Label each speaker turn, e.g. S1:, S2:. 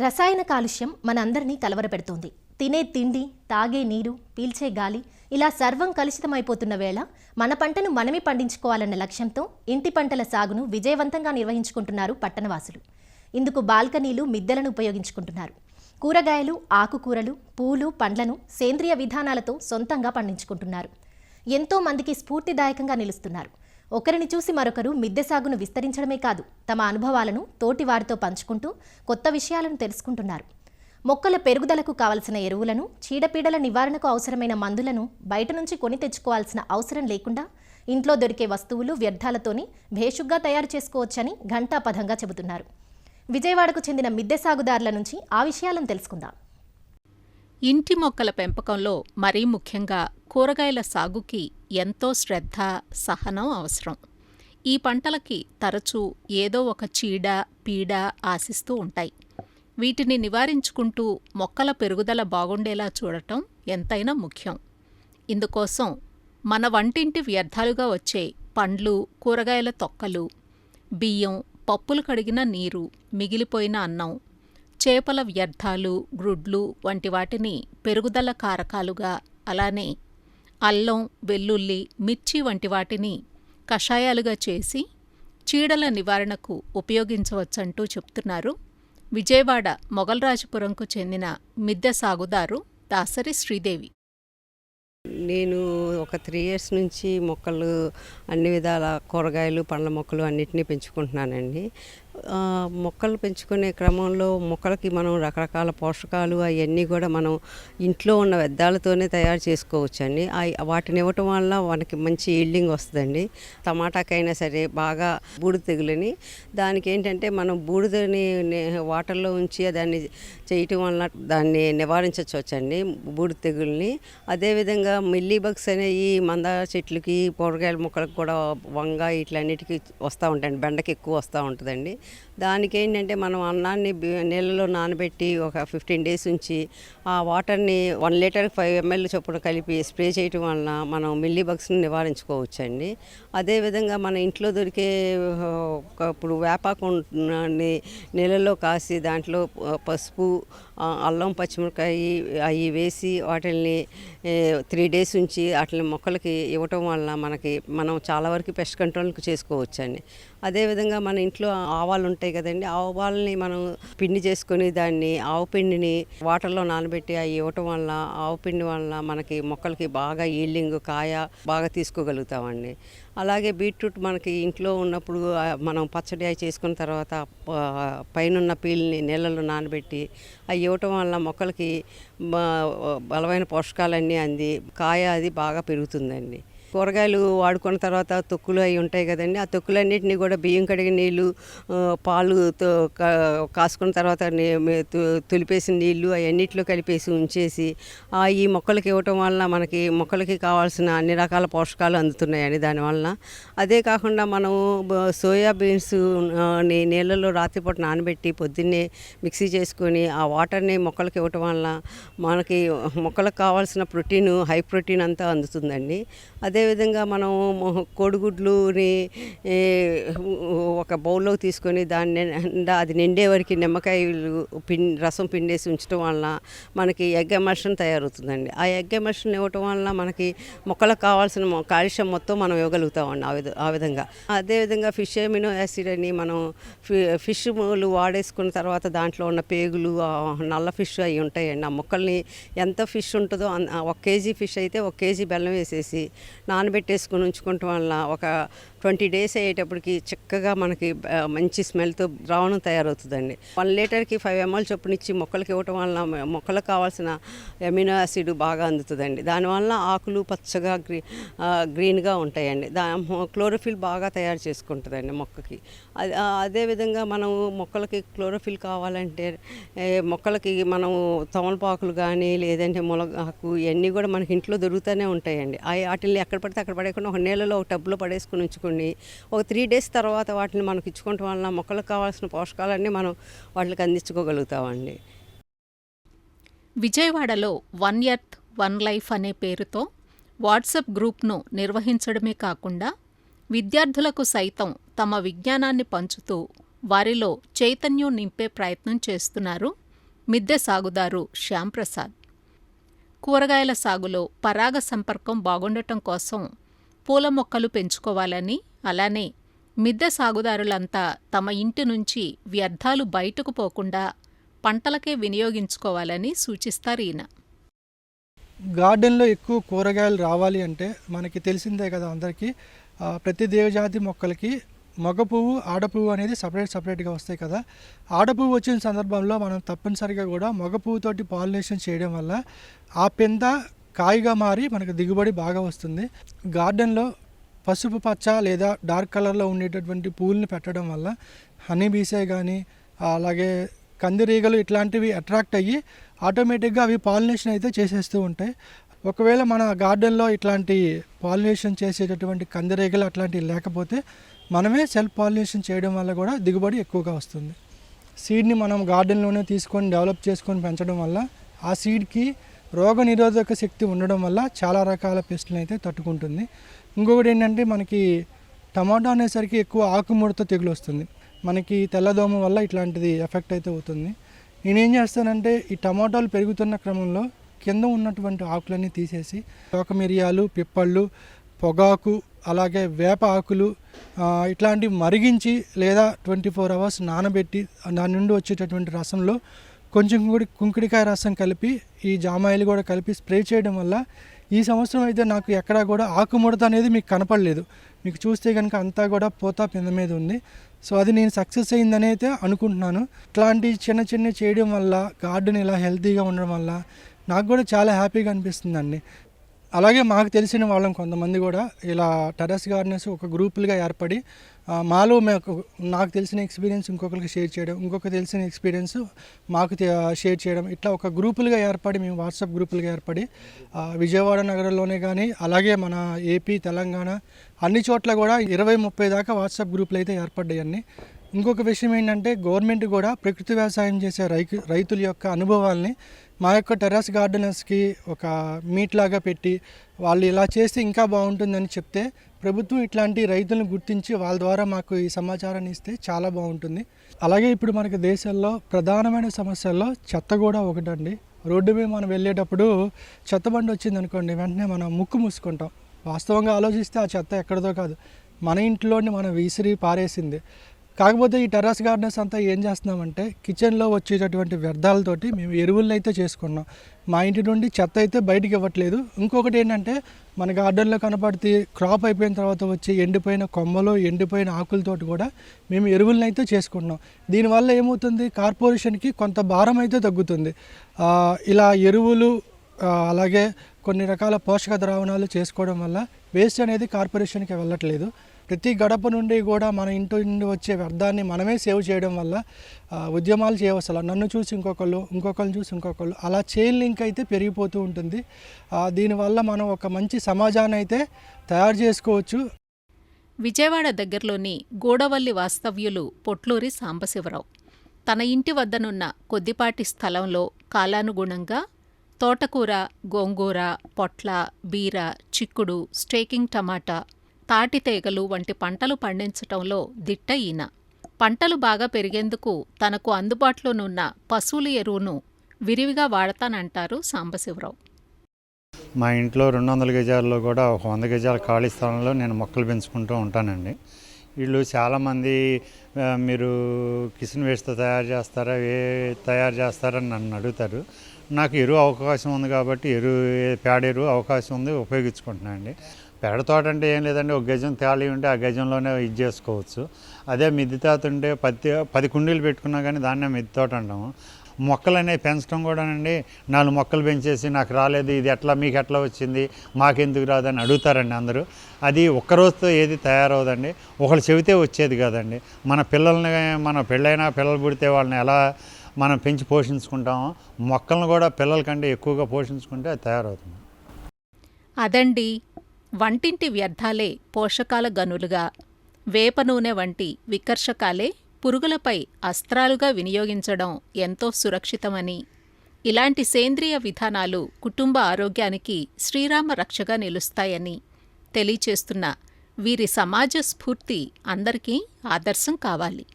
S1: రసాయన కాలుష్యం మనందరినీ కలవరపెడుతోంది. తినే తిండి, తాగే నీరు, పీల్చే గాలి ఇలా సర్వం కలుషితమైపోతున్న వేళ మన పంటను మనమే పండించుకోవాలన్న లక్ష్యంతో ఇంటి పంటల సాగును విజయవంతంగా నిర్వహించుకుంటున్నారు పట్టణవాసులు. ఇందుకు బాల్కనీలు, మిద్దెలను ఉపయోగించుకుంటున్నారు. కూరగాయలు, ఆకుకూరలు, పూలు, పండ్లను సేంద్రియ విధానాలతో సొంతంగా పండించుకుంటున్నారు. ఎంతో మందికి స్ఫూర్తిదాయకంగా నిలుస్తున్నారు. ఒకరిని చూసి మరొకరు మిద్దె సాగును విస్తరించడమే కాదు, తమ అనుభవాలను తోటి వారితో పంచుకుంటూ కొత్త విషయాలను తెలుసుకుంటున్నారు. మొక్కల పెరుగుదలకు కావలసిన ఎరువులను, చీడపీడల నివారణకు అవసరమైన మందులను బయట నుంచి కొని తెచ్చుకోవాల్సిన అవసరం లేకుండా ఇంట్లో దొరికే వస్తువులు, వ్యర్థాలతోని భేషుగ్గా తయారు చేసుకోవచ్చని ఘంటాపథంగా చెబుతున్నారు. విజయవాడకు చెందిన మిద్దె సాగుదారుల నుంచి ఆ విషయాలను తెలుసుకుందాం.
S2: ఇంటి మొక్కల పెంపకంలో మరీ ముఖ్యంగా కూరగాయల సాగుకి ఎంతో శ్రద్ధ, సహనం అవసరం. ఈ పంటలకి తరచూ ఏదో ఒక చీడ, పీడ ఆశిస్తూ ఉంటాయి. వీటిని నివారించుకుంటూ మొక్కల పెరుగుదల బాగుండేలా చూడటం ఎంతైనా ముఖ్యం. ఇందుకోసం మన వంటింటి వ్యర్థాలుగా వచ్చే పండ్లు, కూరగాయల తొక్కలు, బియ్యం, పప్పులు కడిగిన నీరు, మిగిలిపోయిన అన్నం, చేపల వ్యర్థాలు, గ్రుడ్లు వంటి వాటిని పెరుగుదల కారకాలుగా, అలానే అల్లం, వెల్లుల్లి, మిర్చి వంటి వాటిని కషాయాలుగా చేసి చీడల నివారణకు ఉపయోగించవచ్చంటూ చెప్తున్నారు విజయవాడ మొగల్రాజపురంకు చెందిన మిద్దె సాగుదారు దాసరి శ్రీదేవి.
S3: నేను ఒక 3 years నుంచి మొక్కలు, అన్ని విధాల కూరగాయలు, పండ్ల మొక్కలు అన్నిటినీ పెంచుకుంటున్నానండి. మొక్కలు పెంచుకునే క్రమంలో మొక్కలకి మనం రకరకాల పోషకాలు అవన్నీ కూడా మనం ఇంట్లో ఉన్న వ్యర్థాలతోనే తయారు చేసుకోవచ్చండి. వాటిని ఇవ్వటం వల్ల మనకి మంచి ఈల్డింగ్ వస్తుందండి. టమాటాకైనా సరే బాగా బూడిద తెగులని, దానికి ఏంటంటే మనం బూడిదని వాటర్లో ఉంచి దాన్ని చేయటం వల్ల దాన్ని నివారించవచ్చండి, బూడిద తెగుల్ని. అదేవిధంగా మిల్లీ బగ్స్ అనేవి మందార చెట్లకి, కూరగాయల మొక్కలకు కూడా, వంగ ఇట్లన్నిటికీ వస్తూ ఉంటాయండి. బెండకి ఎక్కువ వస్తూ ఉంటుందండి. దానికి ఏంటంటే మనం అన్నాన్ని నీళ్ళలో నానబెట్టి ఒక 15 days ఉంచి ఆ వాటర్ని 1 లీటర్కి 5 ml చొప్పున కలిపి స్ప్రే చేయటం వలన మనం మిల్లీ బగ్స్ని నివారించుకోవచ్చండి. అదేవిధంగా మన ఇంట్లో దొరికే ఇప్పుడు వేపాకు నీళ్ళలో కాసి దాంట్లో పసుపు, అల్లం, పచ్చిమిరకాయ అవి వేసి వాటిని 3 days ఉంచి వాటిని మొక్కలకి ఇవ్వటం వలన మనం చాలా వరకు పెస్ట్ కంట్రోల్కి చేసుకోవచ్చండి. అదేవిధంగా మన ఇంట్లో ఆవాలు ఉంటాయి కదండి, ఆవాలని మనం పిండి చేసుకొని దాన్ని ఆవు పిండిని వాటర్లో నానబెట్టి అవి ఇవ్వటం వల్ల, ఆవు పిండి వల్ల మనకి మొక్కలకి బాగా ఈల్డింగ్, కాయ బాగా తీసుకోగలుగుతామండి. అలాగే బీట్రూట్ మనకి ఇంట్లో ఉన్నప్పుడు మనం పచ్చడి అవి చేసుకున్న తర్వాత పైన పీల్ని నీళ్ళలో నానబెట్టి అవి ఇవ్వటం వల్ల మొక్కలకి బలమైన పోషకాలన్నీ అంది కాయ అది బాగా పెరుగుతుందండి. కూరగాయలు వాడుకున్న తర్వాత తొక్కులు అవి ఉంటాయి కదండి, ఆ తొక్కులన్నింటినీ కూడా బియ్యం కడిగిన నీళ్ళు, పాలు కాసుకున్న తర్వాత తొలిపేసిన నీళ్ళు అవన్నిటిలో కలిపేసి ఉంచేసి ఈ మొక్కలకి ఇవ్వటం వలన మనకి మొక్కలకి కావాల్సిన అన్ని రకాల పోషకాలు అందుతున్నాయండి దానివలన. అదే కాకుండా మనం సోయాబీన్స్ నీళ్ళలో రాత్రిపూట నానబెట్టి పొద్దున్నే మిక్సీ చేసుకొని ఆ వాటర్ని మొక్కలకి ఇవ్వటం వలన మనకి మొక్కలకు కావాల్సిన ప్రోటీన్, హై ప్రోటీన్ అంతా అందుతుందండి. అదేవిధంగా మనం కోడిగుడ్లుని ఒక బౌల్లోకి తీసుకొని దాన్ని అది నిండే వరకు నిమ్మకాయలు రసం పిండేసి ఉంచడం వలన మనకి ఎగ్ ఎమర్షన్ తయారవుతుందండి. ఆ ఎగ్ ఎమర్షన్ ఇవ్వటం వలన మనకి మొక్కలకు కావాల్సిన కాల్షియం మొత్తం మనం ఇవ్వగలుగుతామండి ఆ విధంగా. అదేవిధంగా ఫిష్ ఎమినో యాసిడ్ అని మనం ఫిష్లు వాడేసుకున్న తర్వాత దాంట్లో ఉన్న పేగులు, నల్ల ఫిష్ అవి ఉంటాయండి. ఆ మొక్కల్ని ఎంత ఫిష్ ఉంటుందో 1 kg ఫిష్ అయితే 1 kg బెల్లం వేసేసి నానబెట్టేసుకుని ఉంచుకోవటం వల్ల ఒక 20 days అయ్యేటప్పటికి చక్కగా మనకి మంచి స్మెల్తో ద్రావణం తయారవుతుందండి. 1 లీటర్కి 5 ml చొప్పున ఇచ్చి మొక్కలకి ఇవ్వటం వలన మొక్కలకు కావాల్సిన ఎమినో యాసిడ్ బాగా అందుతుందండి. దానివల్ల ఆకులు పచ్చగా గ్రీన్గా ఉంటాయండి. క్లోరోఫిల్ బాగా తయారు చేసుకుంటుందండి మొక్కకి. అదేవిధంగా మనం మొక్కలకి క్లోరోఫిల్ కావాలంటే మొక్కలకి మనం తమలపాకులు కానీ లేదంటే మునగాకు ఇవన్నీ కూడా మనకి ఇంట్లో దొరుకుతూనే ఉంటాయండి. వాటిని ఎక్కడ పడితే అక్కడ పడేయకుండా ఒక నీళ్ళలో ఒక టబ్లో పడేసుకుని ఉంచుకోండి. ఒక 3 days తర్వాత వాటిని మనకు ఇచ్చుకోవటం వలన మొక్కలకు కావాల్సిన పోషకాలన్నీ మనం వాటికి అందించుకోగలుగుతామండి.
S2: విజయవాడలో 1 Earth 1 Life అనే పేరుతో వాట్సాప్ గ్రూప్ను నిర్వహించడమే కాకుండా విద్యార్థులకు సైతం తమ విజ్ఞానాన్ని పంచుతూ వారిలో చైతన్యం నింపే ప్రయత్నం చేస్తున్నారు మిద్దె సాగుదారు శ్యాంప్రసాద్. కూరగాయల సాగులో పరాగ సంపర్కం బాగుండటం కోసం పూల మొక్కలు పెంచుకోవాలని, అలానే మిద్దె సాగుదారులంతా తమ ఇంటి నుంచి వ్యర్థాలు బయటకు పోకుండా పంటలకే వినియోగించుకోవాలని సూచిస్తారు ఈయన.
S4: గార్డెన్లో ఎక్కువ కూరగాయలు రావాలి అంటే మనకి తెలిసిందే కదా అందరికీ, ప్రతి దేవజాతి మొక్కలకి మగ పువ్వు ఆడ పువ్వు అనేది సపరేట్గా వస్తాయి కదా. ఆడ పువ్వు వచ్చిన సందర్భంలో మనం తప్పనిసరిగా కూడా మగ పువ్వుతోటి పాలినేషన్ చేయడం వల్ల ఆ పింద కాయగా మారి మనకు దిగుబడి బాగా వస్తుంది. గార్డెన్లో పసుపు పచ్చ లేదా డార్క్ కలర్లో ఉండేటటువంటి పువ్వుల్ని పెట్టడం వల్ల హనీ బీసే కానీ అలాగే కందిరీగలు ఇట్లాంటివి అట్రాక్ట్ అయ్యి ఆటోమేటిక్గా అవి పాలినేషన్ అయితే చేసేస్తూ ఉంటాయి. ఒకవేళ మన గార్డెన్లో ఇట్లాంటి పాలినేషన్ చేసేటటువంటి కందిరీగలు అట్లాంటివి లేకపోతే మనమే సెల్ఫ్ పాలినేషన్ చేయడం వల్ల కూడా దిగుబడి ఎక్కువగా వస్తుంది. సీడ్ని మనం గార్డెన్లోనే తీసుకొని డెవలప్ చేసుకొని పెంచడం వల్ల ఆ సీడ్కి రోగ నిరోధక శక్తి ఉండడం వల్ల చాలా రకాల పెస్టులను అయితే తట్టుకుంటుంది. ఇంకొకటి ఏంటంటే మనకి టమాటా అనేసరికి ఎక్కువ ఆకుముడత తెగులు వస్తుంది. మనకి తెల్లదోమ వల్ల ఇట్లాంటిది ఎఫెక్ట్ అయితే అవుతుంది. నేనేం చేస్తానంటే ఈ టమాటాలు పెరుగుతున్న క్రమంలో కింద ఉన్నటువంటి ఆకులన్నీ తీసేసి ఒక మిరియాలు, పిప్పళ్ళు, పొగాకు, అలాగే వేప ఆకులు ఇట్లాంటివి మరిగించి లేదా 24 hours నానబెట్టి దాని నుండి వచ్చేటటువంటి రసంలో కొంచెం కూడా కుంకుడికాయ రసం కలిపి ఈ జామాయిలు కూడా కలిపి స్ప్రే చేయడం వల్ల ఈ సంవత్సరం అయితే నాకు ఎక్కడా కూడా ఆకుముడత అనేది మీకు కనపడలేదు. మీకు చూస్తే కనుక అంతా కూడా పోతా పింద మీద ఉంది. సో అది నేను సక్సెస్ అయిందని అయితే అనుకుంటున్నాను. ఇట్లాంటి చిన్న చేయడం వల్ల గార్డెన్ ఇలా హెల్తీగా ఉండడం వల్ల నాకు కూడా చాలా హ్యాపీగా అనిపిస్తుందండి. అలాగే మాకు తెలిసిన వాళ్ళం కొంతమంది కూడా ఇలా టెర్రస్ గార్డెన్స్ ఒక గ్రూపులుగా ఏర్పడి మాలో నాకు తెలిసిన ఎక్స్పీరియన్స్ ఇంకొకరికి షేర్ చేయడం, ఇంకొక తెలిసిన ఎక్స్పీరియన్స్ మాకు షేర్ చేయడం, ఇట్లా ఒక గ్రూపులుగా ఏర్పడి మేము వాట్సాప్ గ్రూపులుగా ఏర్పడి విజయవాడ నగరంలోనే కానీ అలాగే మన ఏపీ, తెలంగాణ అన్ని చోట్ల కూడా 20-30 దాకా వాట్సాప్ గ్రూపులు అయితే ఏర్పడ్డాయి. ఇంకొక విషయం ఏంటంటే గవర్నమెంట్ కూడా ప్రకృతి వ్యవసాయం చేసే రైతుల యొక్క అనుభవాల్ని మా యొక్క టెర్రస్ గార్డెనర్స్కి ఒక మీట్ లాగా పెట్టి వాళ్ళు ఇలా చేస్తే ఇంకా బాగుంటుందని చెప్తే ప్రభుత్వం ఇట్లాంటి రైతులను గుర్తించి వాళ్ళ ద్వారా మాకు ఈ సమాచారాన్ని ఇస్తే చాలా బాగుంటుంది. అలాగే ఇప్పుడు మనకి దేశంలో ప్రధానమైన సమస్యల్లో చెత్త కూడా ఒకటండి. రోడ్డు మీద మనం వెళ్ళేటప్పుడు చెత్త బండి వచ్చింది అనుకోండి, వెంటనే మనం ముక్కు మూసుకుంటాం. వాస్తవంగా ఆలోచిస్తే ఆ చెత్త ఎక్కడిదో కాదు, మన ఇంట్లోని మనం విసిరి పారేసింది. కాకపోతే ఈ టెర్రస్ గార్డెన్స్ అంతా ఏం చేస్తున్నామంటే కిచెన్లో వచ్చేటటువంటి వ్యర్థాలతోటి మేము ఎరువులను అయితే చేసుకున్నాం. మా ఇంటి నుండి చెత్త అయితే బయటికి ఇవ్వట్లేదు. ఇంకొకటి ఏంటంటే మన గార్డెన్లో కనపడితే క్రాప్ అయిపోయిన తర్వాత వచ్చి ఎండిపోయిన కొమ్మలు, ఎండిపోయిన ఆకులతోటి కూడా మేము ఎరువులను అయితే చేసుకుంటున్నాం. దీనివల్ల ఏమవుతుంది, కార్పొరేషన్కి కొంత భారం అయితే తగ్గుతుంది. ఇలా ఎరువులు అలాగే కొన్ని రకాల పోషక ద్రావణాలు చేసుకోవడం వల్ల వేస్ట్ అనేది కార్పొరేషన్కి వెళ్ళట్లేదు. ప్రతి గడప నుండి కూడా మన ఇంటి నుండి వచ్చే వ్యర్థాన్ని మనమే సేవ్ చేయడం వల్ల ఉద్యమాలు చేయవసల నన్ను చూసి ఇంకొకళ్ళని చూసి ఇంకొకళ్ళు అలా చైన్ లింక్ అయితే పెరిగిపోతూ ఉంటుంది. దీనివల్ల మనం ఒక మంచి సమాజాన్ని అయితే తయారు చేసుకోవచ్చు.
S2: విజయవాడ దగ్గరలోని గూడవల్లి వాస్తవ్యులు పొట్లూరి సాంబశివరావు తన ఇంటి వద్దనున్న కొద్దిపాటి స్థలంలో కాలానుగుణంగా తోటకూర, గోంగూర, పొట్ల, బీర, చిక్కుడు, స్టేకింగ్ టమాటా, తాటితేగలు వంటి పంటలు పండించటంలో దిట్ట ఈయన. పంటలు బాగా పెరిగేందుకు తనకు అందుబాటులోనున్న పశువుల ఎరువును విరివిగా వాడతానంటారు సాంబశివరావు.
S5: మా ఇంట్లో 200 గజాల్లో కూడా ఒక 100 గజాల ఖాళీ స్థలంలో నేను మొక్కలు పెంచుకుంటూ ఉంటానండి. వీళ్ళు చాలామంది మీరు కిచెన్ వేస్ట్తో తయారు చేస్తారని నన్ను అడుగుతారు. నాకు ఎరువు అవకాశం ఉంది కాబట్టి పేడ ఎరువు అవకాశం ఉంది, ఉపయోగించుకుంటున్నానండి. పెరడు తోట అంటే ఏం లేదండి, ఒక గజం ఖాళీ ఉంటే ఆ గజంలోనే ఇది చేసుకోవచ్చు. అదే మిద్దె తోట ఉంటే 10 కుండీలు పెట్టుకున్నా కానీ దాన్నే మిద్దె తోట అంటాము. మొక్కలు అనేవి పెంచడం కూడానండి, 4 మొక్కలు పెంచేసి నాకు రాలేదు, ఇది ఎట్లా మీకు ఎట్లా వచ్చింది, మాకెందుకు రాదని అడుగుతారండి అందరూ. అది ఒక్కరోజుతో ఏది తయారవదండి, ఒకళ్ళు చెబితే వచ్చేది కాదండి. మన పిల్లల్ని మన పెళ్ళైనా పిల్లలు పుడితే వాళ్ళని ఎలా మనం పెంచి పోషించుకుంటామో మొక్కలను కూడా పిల్లల కంటే ఎక్కువగా పోషించుకుంటే అది తయారవుతుంది.
S2: అదండి, వంటింటి వ్యర్థాలే పోషకాల గనులుగా, వేప నూనె వంటి వికర్షకాలే పురుగులపై అస్త్రాలుగా వినియోగించడం ఎంతో సురక్షితమని, ఇలాంటి సేంద్రియ విధానాలు కుటుంబ ఆరోగ్యానికి శ్రీరామ రక్షగా నిలుస్తాయని తెలియచేస్తున్న వీరి సమాజ స్ఫూర్తి అందరికీ ఆదర్శం కావాలి.